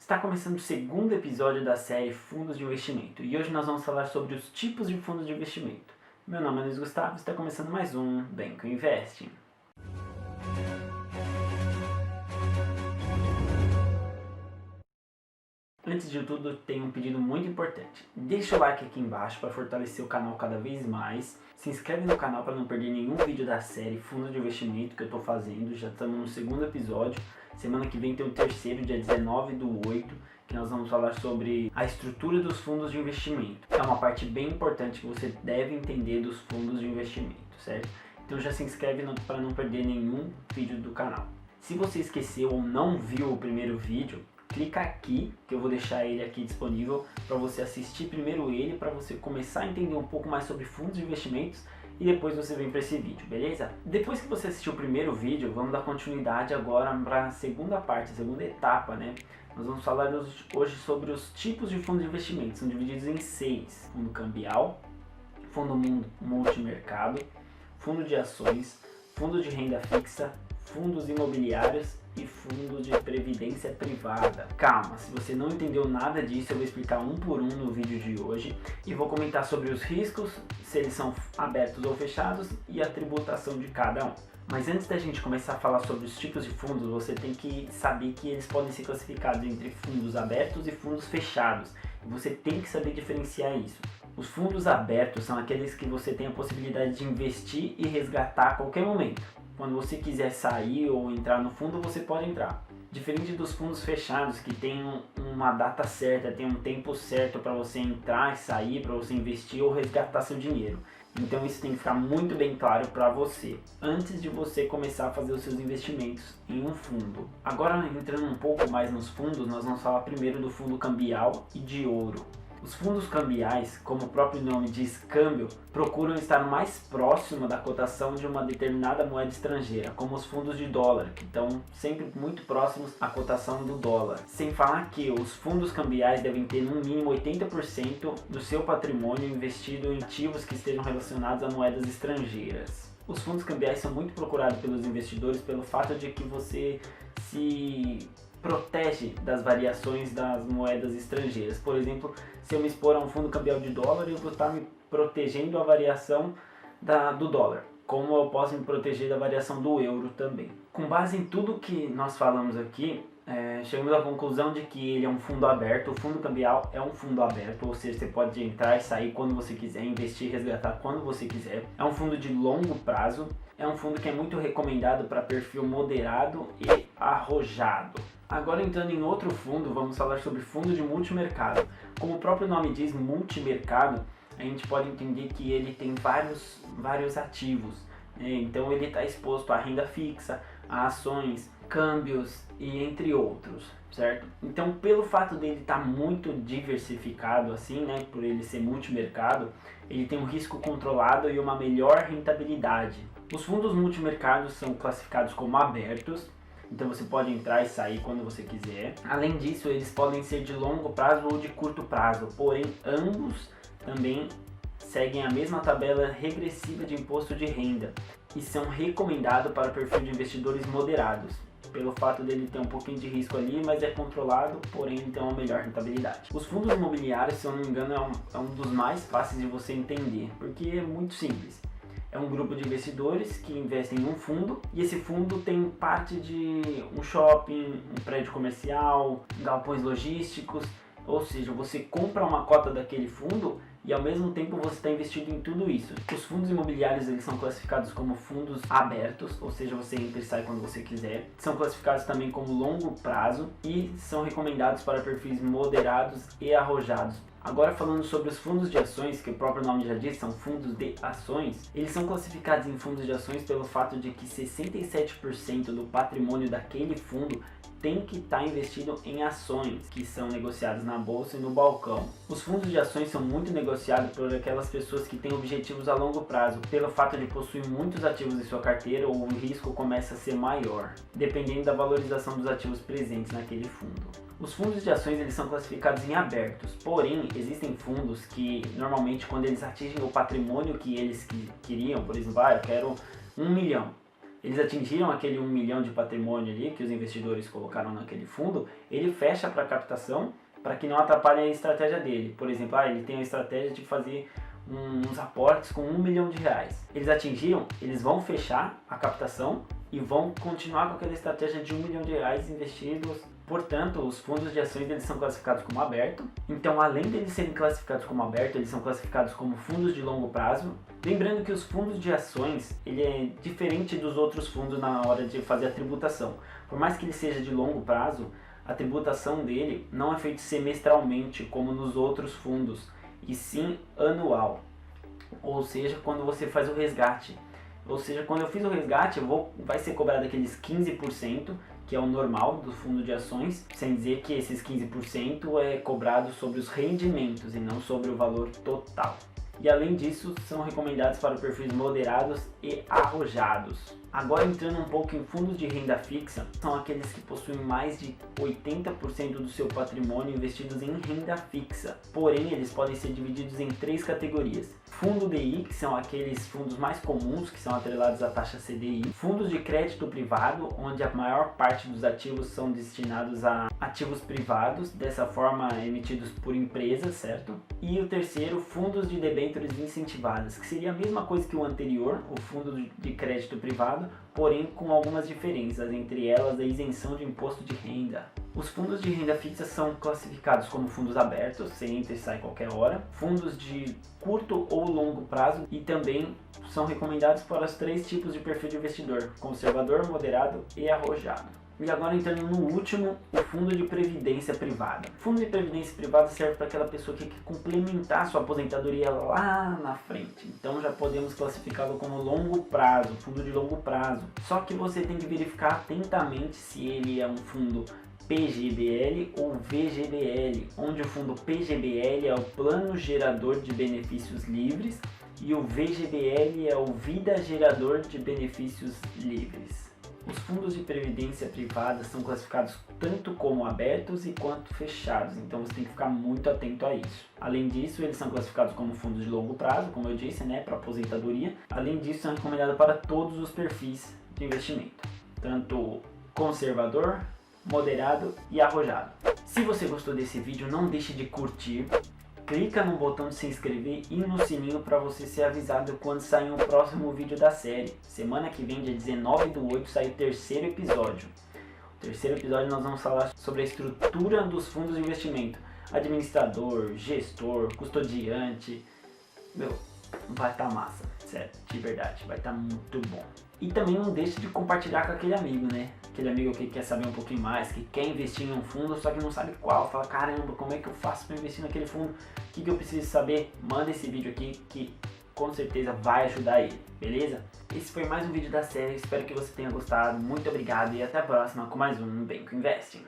Está começando o segundo episódio da série Fundos de Investimento e hoje nós vamos falar sobre os tipos de fundos de investimento. Meu nome é Luiz Gustavo e está começando mais um Banco Investing. Antes de tudo, tenho um pedido muito importante. Deixa o like aqui embaixo para fortalecer o canal cada vez mais. Se inscreve no canal para não perder nenhum vídeo da série Fundos de Investimento que eu estou fazendo. Já estamos no segundo episódio. Semana que vem tem o terceiro, dia 19/8, que nós vamos falar sobre a estrutura dos fundos de investimento. É uma parte bem importante que você deve entender dos fundos de investimento, certo? Então já se inscreve para não perder nenhum vídeo do canal. Se você esqueceu ou não viu o primeiro vídeo, clica aqui, que eu vou deixar ele aqui disponível para você assistir primeiro ele, para você começar a entender um pouco mais sobre fundos de investimentos e depois você vem para esse vídeo, beleza? Depois que você assistiu o primeiro vídeo, vamos dar continuidade agora para a segunda parte, a segunda etapa, né? Nós vamos falar hoje sobre os tipos de fundos de investimento, são divididos em 6: fundo cambial, fundo multimercado, fundo de ações, fundo de renda fixa, fundos imobiliários e fundos de previdência privada. Calma, se você não entendeu nada disso, eu vou explicar um por um no vídeo de hoje e vou comentar sobre os riscos, se eles são abertos ou fechados e a tributação de cada um. Mas antes da gente começar a falar sobre os tipos de fundos, você tem que saber que eles podem ser classificados entre fundos abertos e fundos fechados. E você tem que saber diferenciar isso. Os fundos abertos são aqueles que você tem a possibilidade de investir e resgatar a qualquer momento. Quando você quiser sair ou entrar no fundo, você pode entrar. Diferente dos fundos fechados, que tem uma data certa, tem um tempo certo para você entrar e sair, para você investir ou resgatar seu dinheiro. Então isso tem que ficar muito bem claro para você, antes de você começar a fazer os seus investimentos em um fundo. Agora, entrando um pouco mais nos fundos, nós vamos falar primeiro do fundo cambial e de ouro. Os fundos cambiais, como o próprio nome diz, câmbio, procuram estar mais próximo da cotação de uma determinada moeda estrangeira, como os fundos de dólar, que estão sempre muito próximos à cotação do dólar. Sem falar que os fundos cambiais devem ter no mínimo 80% do seu patrimônio investido em ativos que estejam relacionados a moedas estrangeiras. Os fundos cambiais são muito procurados pelos investidores pelo fato de que você se protege das variações das moedas estrangeiras. Por exemplo, se eu me expor a um fundo cambial de dólar, eu vou estar me protegendo da variação do dólar, como eu posso me proteger da variação do euro também. Com base em tudo que nós falamos aqui, chegamos à conclusão de que ele é um fundo aberto. O fundo cambial é um fundo aberto, ou seja, você pode entrar e sair quando você quiser, investir e resgatar quando você quiser. É um fundo de longo prazo, é um fundo que é muito recomendado para perfil moderado e arrojado. Agora, entrando em outro fundo, vamos falar sobre fundo de multimercado. Como o próprio nome diz, multimercado, a gente pode entender que ele tem vários ativos. Então ele está exposto à renda fixa, a ações, câmbios e entre outros, certo? Então, pelo fato dele estar muito diversificado assim, né, por ele ser multimercado, ele tem um risco controlado e uma melhor rentabilidade. Os fundos multimercados são classificados como abertos, então você pode entrar e sair quando você quiser. Além disso, eles podem ser de longo prazo ou de curto prazo, porém ambos também seguem a mesma tabela regressiva de imposto de renda e são recomendados para perfil de investidores moderados, pelo fato dele ter um pouquinho de risco ali, mas é controlado, porém tem uma melhor rentabilidade. Os fundos imobiliários, se eu não me engano, é um dos mais fáceis de você entender, porque é muito simples. É um grupo de investidores que investem em um fundo e esse fundo tem parte de um shopping, um prédio comercial, galpões logísticos, ou seja, você compra uma cota daquele fundo e ao mesmo tempo você está investido em tudo isso. Os fundos imobiliários, eles são classificados como fundos abertos, ou seja, você entra e sai quando você quiser. São classificados também como longo prazo e são recomendados para perfis moderados e arrojados. Agora, falando sobre os fundos de ações, que o próprio nome já diz, são fundos de ações, eles são classificados em fundos de ações pelo fato de que 67% do patrimônio daquele fundo tem que estar investido em ações que são negociadas na bolsa e no balcão. Os fundos de ações são muito negociados por aquelas pessoas que têm objetivos a longo prazo. Pelo fato de possuir muitos ativos em sua carteira, o risco começa a ser maior, dependendo da valorização dos ativos presentes naquele fundo. Os fundos de ações, eles são classificados em abertos, porém existem fundos que normalmente, quando eles atingem o patrimônio que eles queriam, por exemplo, eu quero 1 milhão, eles atingiram aquele 1 milhão de patrimônio ali que os investidores colocaram naquele fundo, ele fecha para captação para que não atrapalhe a estratégia dele. Por exemplo, ele tem a estratégia de fazer uns aportes com 1 milhão de reais. Eles atingiram, eles vão fechar a captação e vão continuar com aquela estratégia de 1 milhão de reais investidos. Portanto, os fundos de ações eles são classificados como aberto. Então, além deles serem classificados como aberto, eles são classificados como fundos de longo prazo. Lembrando que os fundos de ações, ele é diferente dos outros fundos na hora de fazer a tributação. Por mais que ele seja de longo prazo, a tributação dele não é feita semestralmente como nos outros fundos, e sim anual. Ou seja, quando você faz o resgate. Ou seja, quando eu fiz o resgate, vai ser cobrado aqueles 15%, que é o normal do fundo de ações, sem dizer que esses 15% é cobrado sobre os rendimentos e não sobre o valor total. E além disso, são recomendados para perfis moderados e arrojados. Agora entrando um pouco em fundos de renda fixa, são aqueles que possuem mais de 80% do seu patrimônio investidos em renda fixa. Porém, eles podem ser divididos em 3 categorias. Fundo DI, que são aqueles fundos mais comuns, que são atrelados à taxa CDI. Fundos de crédito privado, onde a maior parte dos ativos são destinados a ativos privados, dessa forma emitidos por empresas, certo? E o terceiro, fundos de debêntures incentivadas, que seria a mesma coisa que o anterior, o fundo de crédito privado, porém com algumas diferenças, entre elas a isenção de imposto de renda. Os fundos de renda fixa são classificados como fundos abertos, você entra e sai a qualquer hora, fundos de curto ou longo prazo e também são recomendados para os 3 tipos de perfil de investidor: conservador, moderado e arrojado. E agora entrando no último, o fundo de previdência privada. O fundo de previdência privada serve para aquela pessoa que quer complementar sua aposentadoria lá na frente. Então já podemos classificá-lo como longo prazo, fundo de longo prazo. Só que você tem que verificar atentamente se ele é um fundo PGBL ou VGBL, onde o fundo PGBL é o Plano Gerador de Benefícios Livres e o VGBL é o Vida Gerador de Benefícios Livres. Os fundos de previdência privada são classificados tanto como abertos e quanto fechados, então você tem que ficar muito atento a isso. Além disso, eles são classificados como fundos de longo prazo, como eu disse, para aposentadoria. Além disso, são recomendados para todos os perfis de investimento, tanto conservador, moderado e arrojado. Se você gostou desse vídeo, não deixe de curtir. Clica no botão de se inscrever e no sininho para você ser avisado quando sair o próximo vídeo da série. Semana que vem, dia 19/8, sai o 3º episódio. No 3º episódio nós vamos falar sobre a estrutura dos fundos de investimento. Administrador, gestor, custodiante. Vai estar massa, certo? De verdade, vai estar muito bom. E também não deixe de compartilhar com aquele amigo, Aquele amigo que quer saber um pouquinho mais, que quer investir em um fundo, só que não sabe qual. Fala, caramba, como é que eu faço para investir naquele fundo? O que eu preciso saber? Manda esse vídeo aqui que com certeza vai ajudar ele, beleza? Esse foi mais um vídeo da série, espero que você tenha gostado. Muito obrigado e até a próxima com mais um Banco Investing.